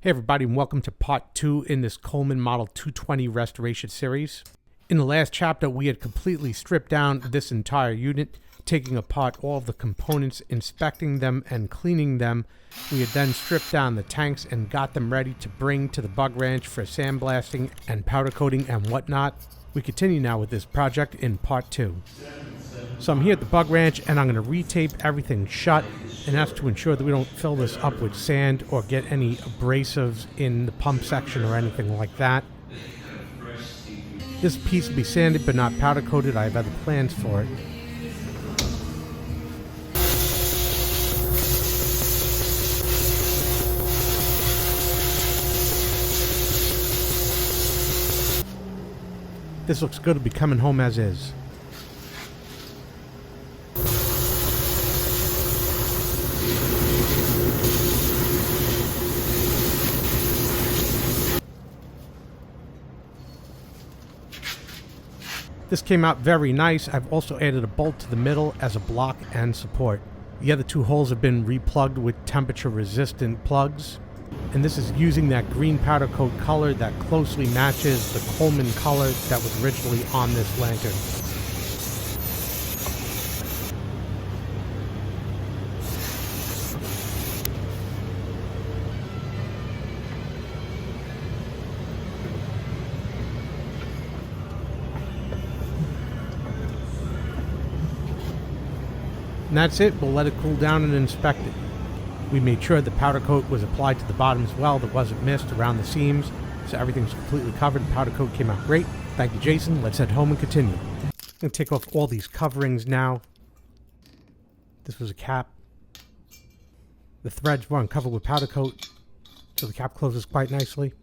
Hey everybody, and welcome to part 2 in this Coleman Model 220 restoration series. In the last chapter, we had completely stripped down this entire unit, taking apart all of the components, inspecting them, and cleaning them. We had then stripped down the tanks and got them ready to bring to the bug ranch for sandblasting and powder coating and whatnot. We continue now with this project in part 2. So I'm here at the bug ranch and I'm going to retape everything shut, and that's to ensure that we don't fill this up with sand or get any abrasives in the pump section or anything like that. This piece will be sanded but not powder coated. I have other plans for it. This looks good. It'll be coming home as is. This came out very nice. I've also added a bolt to the middle as a block and support. The other two holes have been replugged with temperature resistant plugs. And this is using that green powder coat color that closely matches the Coleman color that was originally on this lantern. And that's it. We'll let it cool down and inspect it. We made sure the powder coat was applied to the bottom as well. There wasn't mist around the seams, so everything's completely covered. The powder coat came out great. Thank you, Jason. Let's head home and continue. I'm going to take off all these coverings now. This was a cap. The threads weren't covered with powder coat, so the cap closes quite nicely.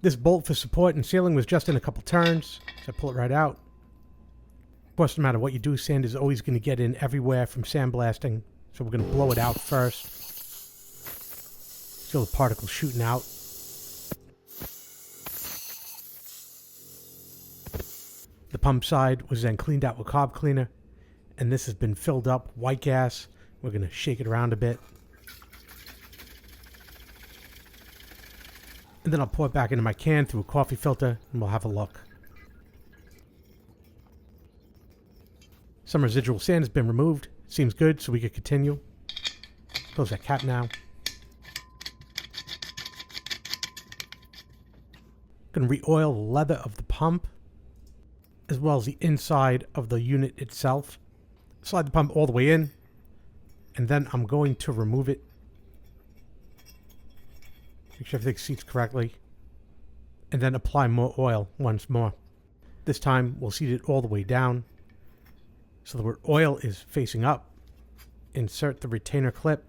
This bolt for support and sealing was just in a couple turns, so I pull it right out. Of course, no matter what you do, sand is always going to get in everywhere from sandblasting, so we're going to blow it out first. Feel the particles shooting out. The pump side was then cleaned out with carb cleaner, and this has been filled up white gas. We're going to shake it around a bit. And then I'll pour it back into my can through a coffee filter, and we'll have a look. Some residual sand has been removed. Seems good, so we can continue. Close that cap now. Going to re-oil the leather of the pump, as well as the inside of the unit itself. Slide the pump all the way in, and then I'm going to remove it. Make sure everything seats correctly, and then apply more oil once more. This time we'll seat it all the way down, so the oil is facing up. Insert the retainer clip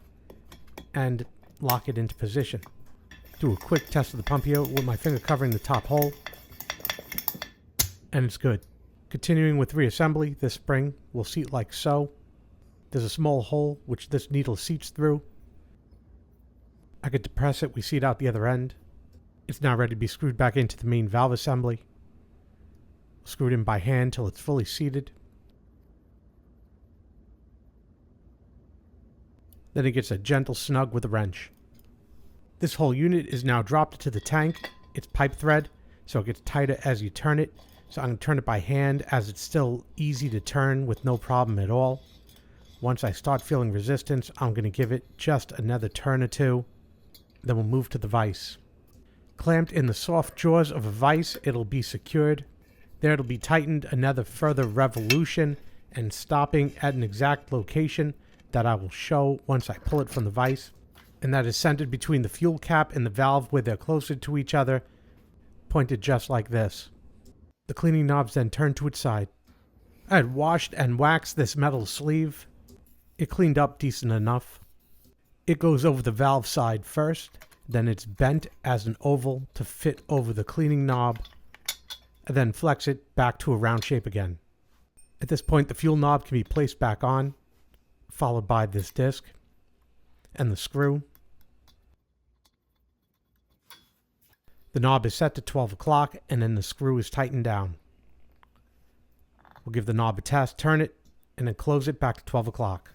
and lock it into position. Do a quick test of the pump here with my finger covering the top hole, and it's good. Continuing with reassembly, this spring will seat like so. There's a small hole which this needle seats through. I could depress it, we seat out the other end. It's now ready to be screwed back into the main valve assembly. Screw it in by hand till it's fully seated. Then it gets a gentle snug with a wrench. This whole unit is now dropped into the tank. It's pipe thread, so it gets tighter as you turn it. So I'm going to turn it by hand as it's still easy to turn with no problem at all. Once I start feeling resistance, I'm going to give it just another turn or two. Then we'll move to the vise. Clamped in the soft jaws of a vise, it'll be secured. There it'll be tightened another further revolution and stopping at an exact location that I will show once I pull it from the vise, and that is centered between the fuel cap and the valve where they're closer to each other, pointed just like this. The cleaning knob's then turned to its side. I had washed and waxed this metal sleeve. It cleaned up decent enough. It goes over the valve side first, then it's bent as an oval to fit over the cleaning knob, and then flex it back to a round shape again. At this point, the fuel knob can be placed back on, followed by this disc and the screw. The knob is set to 12 o'clock and then the screw is tightened down. We'll give the knob a test, turn it, and then close it back to 12 o'clock.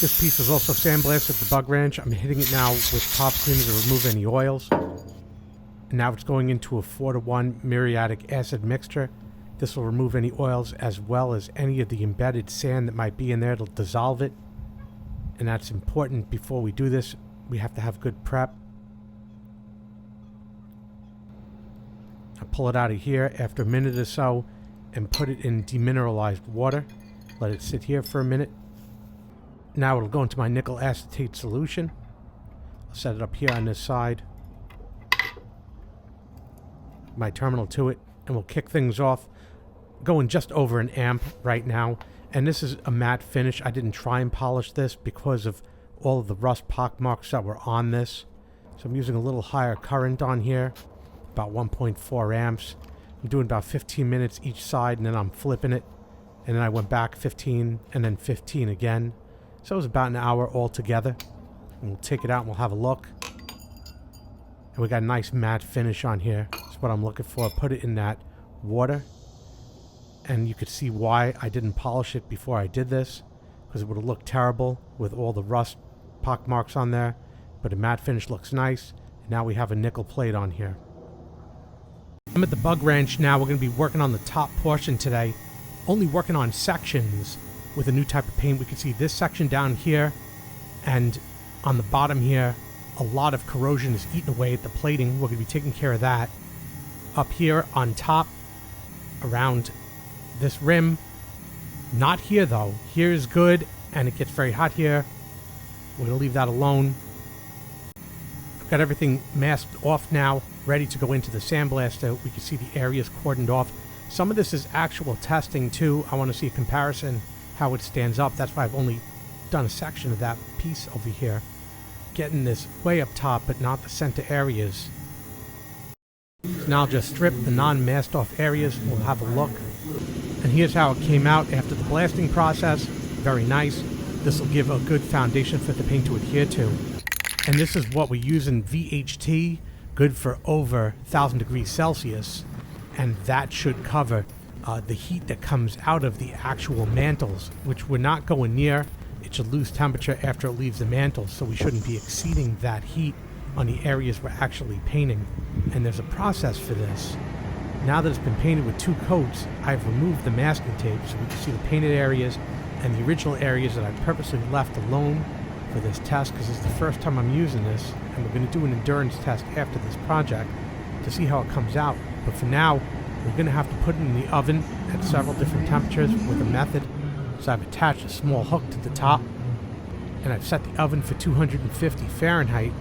This piece was also sandblasted at the bug wrench. I'm hitting it now with top cleaner to remove any oils. And now it's going into a 4:1 muriatic acid mixture. This will remove any oils as well as any of the embedded sand that might be in there. It'll dissolve it. And that's important. Before we do this, we have to have good prep. I pull it out of here after a minute or so and put it in demineralized water. Let it sit here for a minute. Now it'll go into my nickel acetate solution. I'll set it up here on this side. My terminal to it, and we'll kick things off. Going just over an amp right now, and this is a matte finish. I didn't try and polish this because of all of the rust pock marks that were on this. So I'm using a little higher current on here, about 1.4 amps. I'm doing about 15 minutes each side, and then I'm flipping it. And then I went back 15, and then 15 again. So it was about an hour altogether. And we'll take it out and we'll have a look. And we got a nice matte finish on here. That's what I'm looking for. Put it in that water. And you could see why I didn't polish it before I did this. Because it would have looked terrible with all the rust pock marks on there. But a matte finish looks nice. And now we have a nickel plate on here. I'm at the bug wrench now. We're going to be working on the top portion today. Only working on sections with a new type of paint. We can see this section down here, and on the bottom here, a lot of corrosion is eating away at the plating. We're going to be taking care of that. Up here on top, around this rim, not here though. Here is good, and it gets very hot here. We're going to leave that alone. I've got everything masked off now, ready to go into the sandblaster. We can see the areas cordoned off. Some of this is actual testing too. I want to see a comparison, how it stands up. That's why I've only done a section of that piece over here. Getting this way up top, but not the center areas. So now I'll just strip the non-masked off areas. We'll have a look. And here's how it came out after the blasting process. Very nice. This will give a good foundation for the paint to adhere to. And this is what we use in VHT, good for over 1,000 degrees Celsius. And that should cover the heat that comes out of the actual mantles, which we're not going near. It should lose temperature after it leaves the mantles, so we shouldn't be exceeding that heat on the areas we're actually painting. And there's a process for this. Now that it's been painted with 2 coats, I've removed the masking tape so we can see the painted areas and the original areas that I purposely left alone for this test, because it's the first time I'm using this, and we're going to do an endurance test after this project to see how it comes out. But for now, we're going to have to put it in the oven at several different temperatures with a method. So I've attached a small hook to the top, and I've set the oven for 250 Fahrenheit.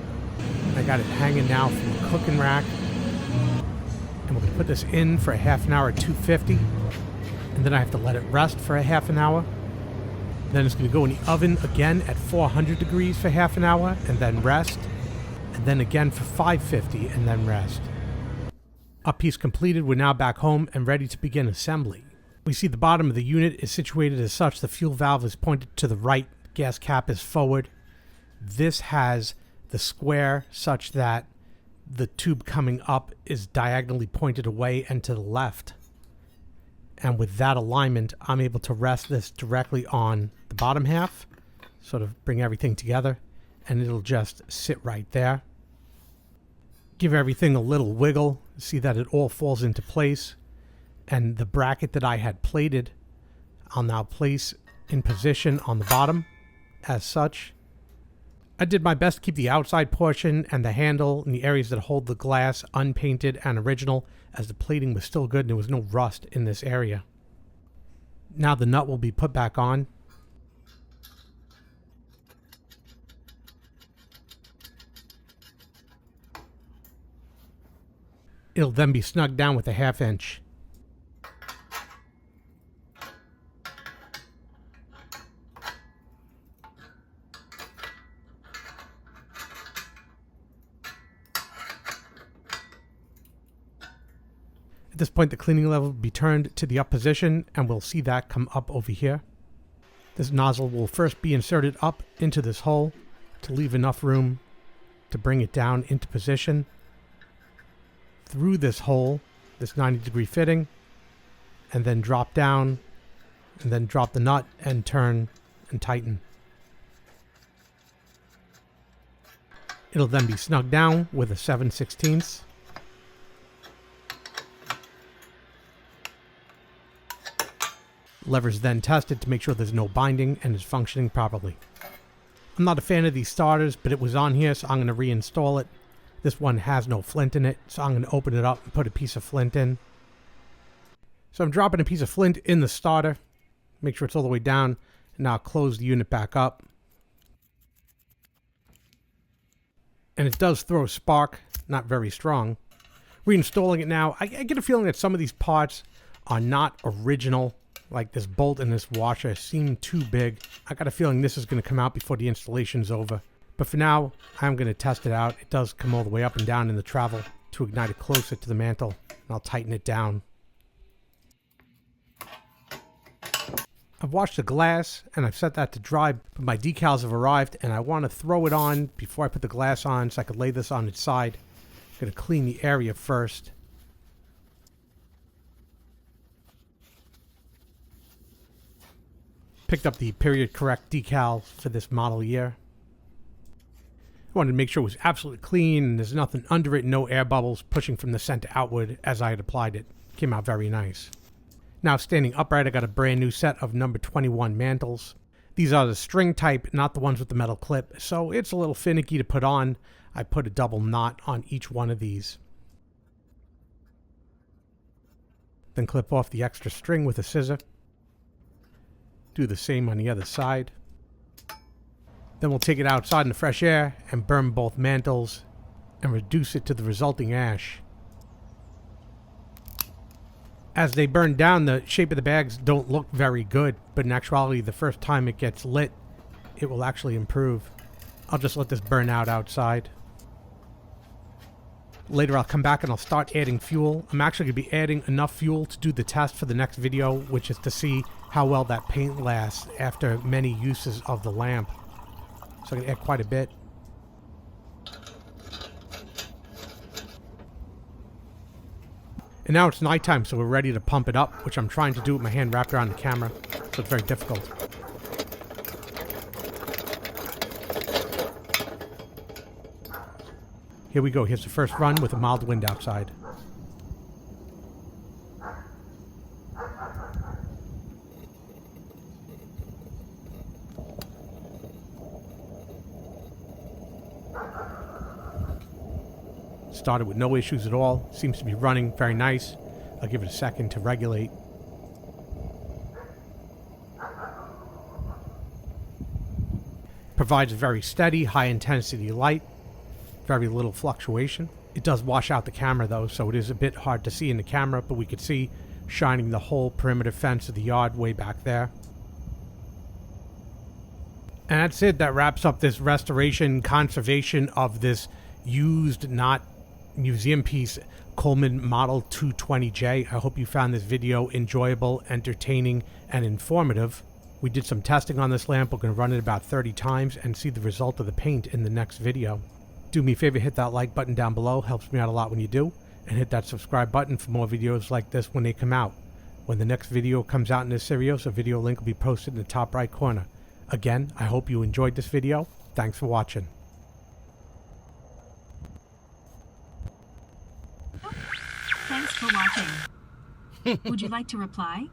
I got it hanging now from the cooking rack. And we're going to put this in for a half an hour at 250. And then I have to let it rest for a half an hour. Then it's going to go in the oven again at 400 degrees for half an hour, and then rest. And then again for 550, and then rest. Our piece completed, we're now back home and ready to begin assembly. We see the bottom of the unit is situated as such. The fuel valve is pointed to the right, gas cap is forward. This has the square such that the tube coming up is diagonally pointed away and to the left. And with that alignment, I'm able to rest this directly on the bottom half, sort of bring everything together, and it'll just sit right there. Give everything a little wiggle, see that it all falls into place. And the bracket that I had plated, I'll now place in position on the bottom as such. I did my best to keep the outside portion and the handle and the areas that hold the glass unpainted and original, as the plating was still good and there was no rust in this area. Now the nut will be put back on. It'll then be snugged down with a 1/2 inch. At this point, the cleaning level will be turned to the up position, and we'll see that come up over here. This nozzle will first be inserted up into this hole to leave enough room to bring it down into position. Through this hole, this 90-degree fitting, and then drop down, and then drop the nut and turn and tighten. It'll then be snugged down with a 7/16. Lever's then tested to make sure there's no binding and is functioning properly. I'm not a fan of these starters, but it was on here, so I'm going to reinstall it. This one has no flint in it, so I'm going to open it up and put a piece of flint in. So I'm dropping a piece of flint in the starter. Make sure it's all the way down. And now I'll close the unit back up. And it does throw a spark, not very strong. Reinstalling it now, I get a feeling that some of these parts are not original. Like this bolt and this washer seem too big. I got a feeling this is going to come out before the installation's over. But for now, I'm going to test it out. It does come all the way up and down in the travel to ignite it closer to the mantle. And I'll tighten it down. I've washed the glass and I've set that to dry, but my decals have arrived and I want to throw it on before I put the glass on so I could lay this on its side. I'm going to clean the area first. Picked up the period correct decal for this model year. I wanted to make sure it was absolutely clean and there's nothing under it, no air bubbles pushing from the center outward as I had applied it. Came out very nice. Now standing upright, I got a brand new set of number 21 mantles. These are the string type, not the ones with the metal clip, so it's a little finicky to put on. I put a double knot on each one of these. Then clip off the extra string with a scissor. Do the same on the other side. Then we'll take it outside in the fresh air and burn both mantles and reduce it to the resulting ash. As they burn down, the shape of the bags don't look very good, but in actuality, the first time it gets lit, it will actually improve. I'll just let this burn out outside. Later I'll come back and I'll start adding fuel. I'm actually going to be adding enough fuel to do the test for the next video, which is to see how well that paint lasts after many uses of the lamp. So I'm going to add quite a bit. And now it's nighttime, so we're ready to pump it up, which I'm trying to do with my hand wrapped around the camera, so it's very difficult. Here we go. Here's the first run with a mild wind outside. Started with no issues at all. Seems to be running very nice. I'll give it a second to regulate. Provides a very steady, high intensity light. Very little fluctuation. It does wash out the camera though, so it is a bit hard to see in the camera, but we could see shining the whole perimeter fence of the yard way back there. And that's it. That wraps up this restoration, conservation of this used, not museum piece, Coleman Model 220J. I hope you found this video enjoyable, entertaining, and informative. We did some testing on this lamp. We're going to run it about 30 times and see the result of the paint in the next video. Do me a favor, hit that like button down below. Helps me out a lot when you do. And hit that subscribe button for more videos like this when they come out. When the next video comes out in this series, a video link will be posted in the top right corner. Again, I hope you enjoyed this video. Thanks for watching. Thanks for watching. Would you like to reply?